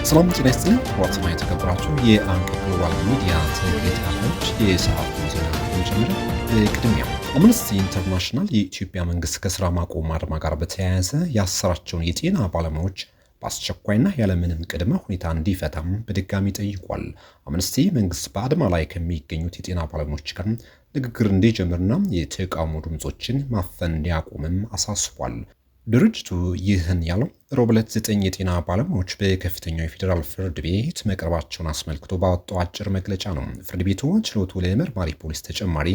ሰላም ጤና ይስጥልኝ። ዋትማ የተከበራችሁ የአንከር ግሎባል ሚዲያ ተከታታዮች የሰዓቱን ዜና እንጀምር። በቅድሚያ አምነስቲ ኢንተርናሽናል የኢትዮጵያ መንግስት ከስራ ማቆም አድማ ጋር በተያያዘ ያሰራቸውን የጤና ባለሙያዎች በአስቸኳይና ያለምንም ቅድመ ሁኔታ እንዲፈታም በድጋሚ ጠይቋል። አምነስቲ መንግስት በአድማ ላይ ከሚገኙት የጤና ባለሙያዎች ጋር ንግግር እንዲጀምርና የተቃውሞ ድምጾችን ማፈን እንዲያቆምም አሳስቧል። ድርጅቱ ይህን ያለው ሮብ ዕለት 9 የጤና ባለሙያዎች በከፍተኛው የፌዴራል ፍርድ ቤት መቅረባቸውን አስመልክቶ ባወጣው አጭር መግለጫ ነው። ፍርድ ቤቱ ችሎቱ ለመርማሪ ፖሊስ ተጨማሪ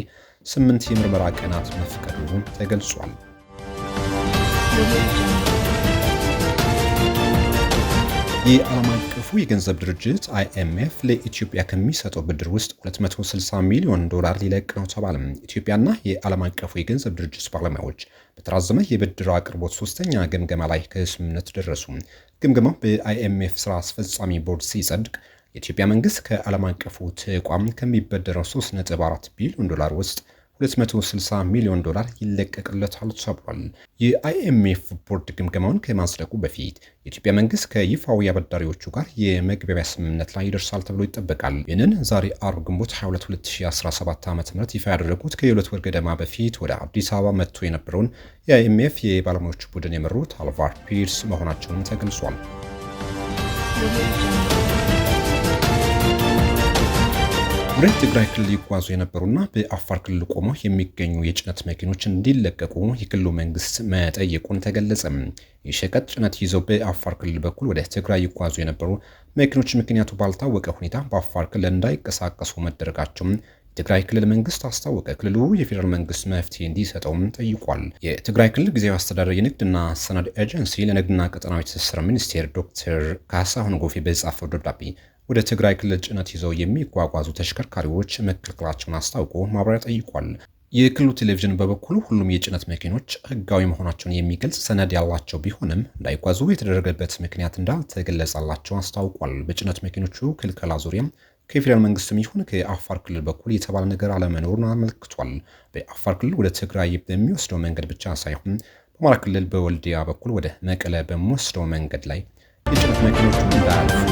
8 የምርመራ ቀናት መፍቀዱ ተገልጿል። የዓለም አቀፉ የገንዘብ ድርጅት IMF ለኢትዮጵያ ከሚሰጠው ብድር ውስጥ $260 ሚሊዮን ሊለቅ ነው ተባለ። ኢትዮጵያና የዓለም አቀፉ የገንዘብ ድርጅት ባለሙያዎች በተራዘመ የብድር አቅርቦት ሶስተኛ ግምገማ ላይ ከስምምነት ደረሱ። ግምገማው በIMF ስራ አስፈጻሚ ቦርድ ሲጸድቅ የኢትዮጵያ መንግስት ከዓለም አቀፉ ተቋም ከሚበደረው $3.4 ቢሊዮን ውስጥ $260 ሚሊዮን ይለቀቅለታል ተብሏል። የIMF ቦርድ ግምገማውን ከማጽደቁ በፊት የኢትዮጵያ መንግስት ከይፋዊ አበዳሪዎቹ ጋር የመግባቢያ ስምምነት ላይ ይደርሳል ተብሎ ይጠበቃል። ይህንን ዛሬ አርብ ግንቦት 22 2017 ዓ.ም ይፋ ያደረጉት ከሁለት ወር ገደማ በፊት ወደ አዲስ አበባ መጥቶ የነበረውን የIMF የባለሙያዎች ቡድን የመሩት አልቫር ፒርስ መሆናቸውን ተገልጿል። ወደ ትግራይ ክልል ይጓዙ የነበሩና በአፋር ክልል ቆመው የሚገኙ የጭነት መኪኖች እንዲለቀቁ የክልሉ መንግስት መጠየቁን ተገለጸ። የሸቀጥ ጭነት ይዘው በአፋር ክልል በኩል ወደ ትግራይ ይጓዙ የነበሩ መኪኖች ምክንያቱ ባልታወቀ ሁኔታ በአፋር ክልል እንዳይንቀሳቀሱ መደረጋቸውን የትግራይ ክልል መንግስት አስታወቀ። ክልሉ የፌዴራል መንግስት መፍትሄ እንዲሰጠውም ጠይቋል። የትግራይ ክልል ጊዜያዊ አስተዳደር የንግድና ሰነድ ኤጀንሲ ለንግድና ቀጠናዊ ትስስር ሚኒስቴር ዶክተር ካሳሁን ጎፌ በጻፈው ደብዳቤ ወደ ትግራይ ክልል ጭነት ይዘው የሚጓጓዙ ተሽከርካሪዎች መከልከላቸውን አስታውቆ ማብራሪያ ጠይቋል። የክልሉ ቴሌቪዥን በበኩሉ ሁሉም የጭነት መኪኖች ህጋዊ መሆናቸውን የሚገልጽ ሰነድ ያላቸው ቢሆንም እንዳይጓዙ የተደረገበት ምክንያት እንዳልተገለጸላቸው አስታውቋል። በጭነት መኪኖቹ ክልከላ ዙሪያም ከፌዴራል መንግስትም ይሁን ከአፋር ክልል በኩል የተባለ ነገር አለመኖሩን አመልክቷል። በአፋር ክልል ወደ ትግራይ በሚወስደው መንገድ ብቻ ሳይሆን በአማራ ክልል በወልዲያ በኩል ወደ መቀለ በሚወስደው መንገድ ላይ የጭነት መኪኖቹ እንዳያልፉ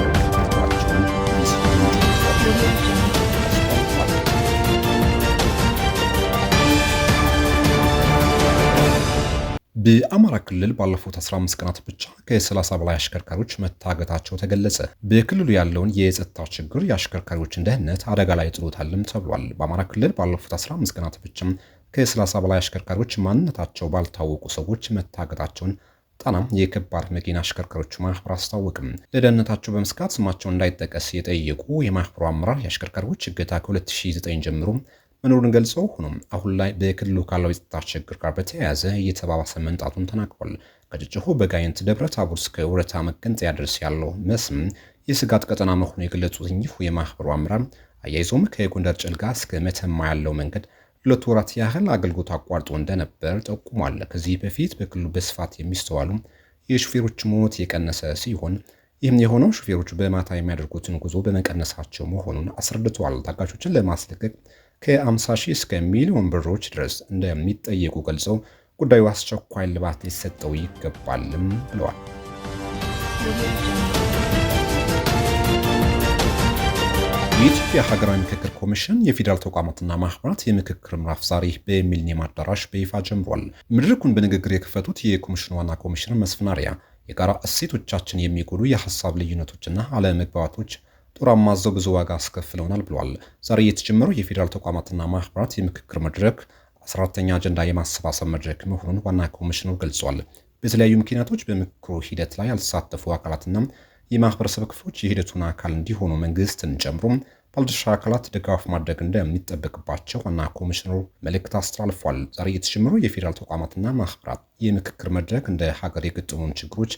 በአማራ ክልል ባለፉት 15 ቀናት ብቻ ከ30 በላይ አሽከርካሪዎች መታገታቸው ተገለጸ። በክልሉ ያለውን የጸጥታ ችግር የአሽከርካሪዎችን ደህንነት አደጋ ላይ ጥሎታልም ተብሏል። በአማራ ክልል ባለፉት 15 ቀናት ብቻ ከ30 በላይ አሽከርካሪዎች ማንነታቸው ባልታወቁ ሰዎች መታገታቸውን ጣናም የከባድ መኪና አሽከርካሪዎች ማህበር አስታወቅም። ለደህንነታቸው በመስጋት ስማቸው እንዳይጠቀስ የጠየቁ የማህበሩ አመራር የአሽከርካሪዎች እገታ ከ2009 ጀምሮ መኖሩን ገልጸው ሆኖም አሁን ላይ በክልሉ ካለው የጸጥታ ችግር ጋር በተያያዘ እየተባባሰ መምጣቱን ተናግሯል። ከጭጭሆ በጋይንት ደብረ ታቦር እስከ ወረታ መገንጠያ ድረስ ያለው መስም የስጋት ቀጠና መሆኑን የገለጹት እኚሁ የማህበሩ አመራር አያይዞም ከጎንደር ጭልጋ እስከ መተማ ያለው መንገድ 2 ወራት ያህል አገልግሎት አቋርጦ እንደነበር ጠቁሟል። ከዚህ በፊት በክልሉ በስፋት የሚስተዋሉ የሹፌሮች ሞት የቀነሰ ሲሆን ይህም የሆነው ሹፌሮቹ በማታ የሚያደርጉትን ጉዞ በመቀነሳቸው መሆኑን አስረድተዋል። ታጋቾችን ለማስለቀቅ ከ50 ሺህ እስከ ሚሊዮን ብሮች ድረስ እንደሚጠየቁ ገልጸው ጉዳዩ አስቸኳይ ልባት ሊሰጠው ይገባልም ብለዋል። የኢትዮጵያ ሀገራዊ ምክክር ኮሚሽን የፌዴራል ተቋማትና ማህበራት የምክክር ምዕራፍ ዛሬ በሚሊኒየም አዳራሽ በይፋ ጀምሯል። መድረኩን በንግግር የከፈቱት የኮሚሽኑ ዋና ኮሚሽነር መስፍን አርአያ የጋራ እሴቶቻችን የሚጎዱ የሀሳብ ልዩነቶችና አለመግባባቶች ጦር አማዘው ብዙ ዋጋ አስከፍለውናል ብለዋል። ዛሬ የተጀመረው የፌዴራል ተቋማትና ማህበራት የምክክር መድረክ 14ኛ አጀንዳ የማሰባሰብ መድረክ መሆኑን ዋና ኮሚሽነሩ ገልጿል። በተለያዩ ምክንያቶች በምክክሩ ሂደት ላይ ያልተሳተፉ አካላትና የማህበረሰብ ክፍሎች የሂደቱን አካል እንዲሆኑ መንግስትን ጨምሮ ባለድርሻ አካላት ድጋፍ ማድረግ እንደሚጠበቅባቸው ዋና ኮሚሽነሩ መልእክት አስተላልፏል። ዛሬ የተጀመረው የፌዴራል ተቋማትና ማህበራት የምክክር መድረክ እንደ ሀገር የገጠሙን ችግሮች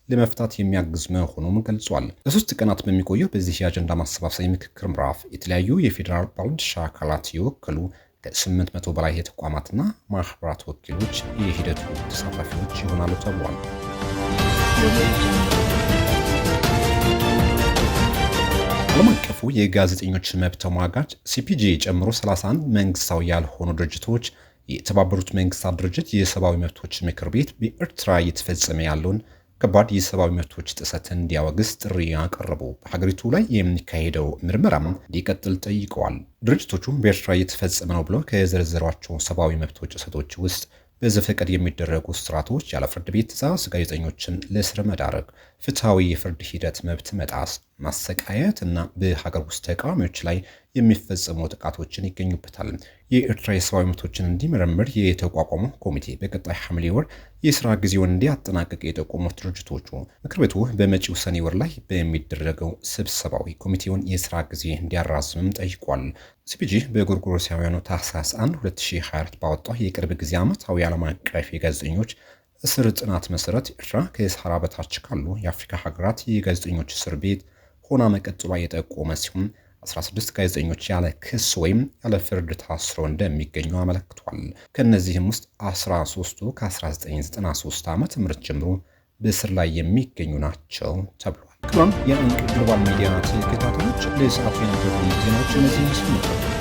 ለመፍታት የሚያግዝ መሆኑን ገልጿል። ለ3 ቀናት በሚቆየው በዚህ የአጀንዳ ማሰባሰብ የምክክር ምዕራፍ የተለያዩ የፌዴራል ባለድርሻ አካላት የወከሉ ከ800 በላይ የተቋማትና ማህበራት ወኪሎች የሂደቱ ተሳታፊዎች ይሆናሉ ተብሏል። ዓለም አቀፉ የጋዜጠኞች መብት ተሟጋች CPJ ጨምሮ 31 መንግስታዊ ያልሆኑ ድርጅቶች የተባበሩት መንግስታት ድርጅት የሰብአዊ መብቶች ምክር ቤት በኤርትራ እየተፈጸመ ያለውን ከባድ የሰብአዊ መብቶች ጥሰትን እንዲያወግዝ ጥሪ ያቀረቡ፣ በሀገሪቱ ላይ የሚካሄደው ምርመራም እንዲቀጥል ጠይቀዋል። ድርጅቶቹም በኤርትራ እየተፈጸመ ነው ብለው ከዘረዘሯቸው ሰብአዊ መብቶች ጥሰቶች ውስጥ በዘፈቀድ የሚደረጉ ስርዓቶች፣ ያለ ፍርድ ቤት ትዕዛዝ ጋዜጠኞችን ለእስር መዳረግ፣ ፍትሐዊ የፍርድ ሂደት መብት መጣስ፣ ማሰቃየት እና በሀገር ውስጥ ተቃዋሚዎች ላይ የሚፈጸሙ ጥቃቶችን ይገኙበታል። የኤርትራ የሰብአዊ መብቶችን እንዲመረምር የተቋቋመው ኮሚቴ በቀጣይ ሐምሌ ወር የስራ ጊዜውን እንዲያጠናቅቅ የጠቆሙት ድርጅቶቹ ምክር ቤቱ በመጪው ሰኔ ወር ላይ በሚደረገው ስብሰባዊ ኮሚቴውን የስራ ጊዜ እንዲያራዝምም ጠይቋል። ሲፒጂ በጎርጎሮሳውያኑ ታህሳስ 1 2024 ባወጣው የቅርብ ጊዜ ዓመታዊ ዓለም አቀፍ የጋዜጠኞች እስር ጥናት መሰረት ኤርትራ ከሰሃራ በታች ካሉ የአፍሪካ ሀገራት የጋዜጠኞች እስር ቤት ሆና መቀጠሏ የጠቆመ ሲሆን 16 ጋዜጠኞች ያለ ክስ ወይም ያለ ፍርድ ታስረው እንደሚገኙ አመለክቷል። ከእነዚህም ውስጥ 13ቱ ከ1993 ዓ.ም ጀምሮ በእስር ላይ የሚገኙ ናቸው ተብሏል። ክቡራን የእንቅ ግሎባል ሚዲያ ተከታታዮች ለሰዓቱ የነበሩ ዜናዎች እነዚህ ይመስሉ ነበር።